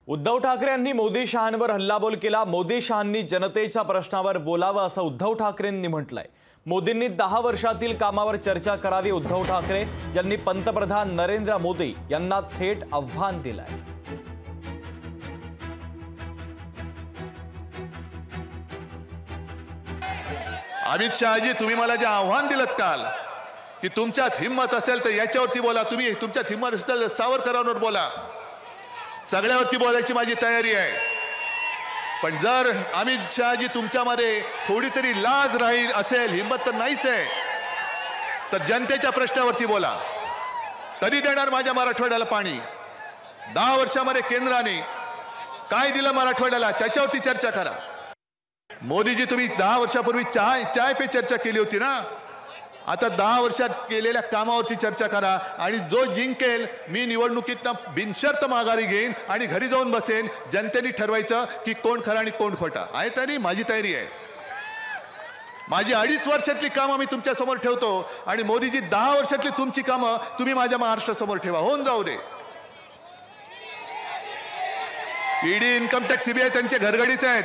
उद्धव ठाकरे यांनी मोदी शहांवर हल्लाबोल केला। मोदी शहांनी जनतेच्या प्रश्नावर बोलावं असं उद्धव ठाकरेंनी म्हटलंय। मोदींनी 10 वर्षातील कामावर चर्चा करावी। उद्धव ठाकरे यांनी पंतप्रधान नरेंद्र मोदी यांना थेट आव्हान दिलंय। अमित शहाजी, तुम्ही मला जे आव्हान दिलं काल की तुमच्यात हिम्मत असेल तर याच्यावरती बोला, तुम्ही तुमच्यात हिम्मत असेल सावरकरांवर बोला, सगळ्यावरती बोलायची माझी तयारी आहे। पण जर अमित शहाजी तुमच्यामध्ये थोडी तरी लाज राहील असेल, हिम्मत तर नाहीच आहे, तर जनतेच्या प्रश्नावरती बोला। कधी देणार माझ्या मराठवाड्याला पाणी? 10 वर्षामध्ये केंद्राने काय दिलं मराठवाड्याला त्याच्यावरती चर्चा करा। मोदीजी, तुम्ही 10 वर्षापूर्वी चाय पे चर्चा केली होती ना, आता 10 वर्षात केलेल्या कामावरती चर्चा करा। आणि जो जिंकेल मी निवडणुकीतनं बिनशर्त माघारी घेईन आणि घरी जाऊन बसेन। जनतेने ठरवायचं की कोण खरं आणि कोण खोटा आहे। तरी माझी तयारी आहे। माझी 2.5 वर्षातली कामं मी तुमच्या समोर ठेवतो आणि मोदीजी 10 वर्षातली तुमची कामं तुम्ही माझ्या महाराष्ट्रासमोर ठेवा, होऊन जाऊ दे। ईडी, इन्कम टॅक्स, सीबीआय त्यांचे घरगडीच आहेत,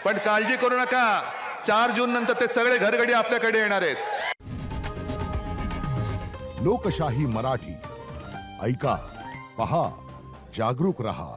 पण काळजी करू नका, 4 जून नंतर ते सगळे घरगडी आपल्याकडे येणार आहेत। लोकशाही मराठी ऐका, पहा, जागरूक रहा।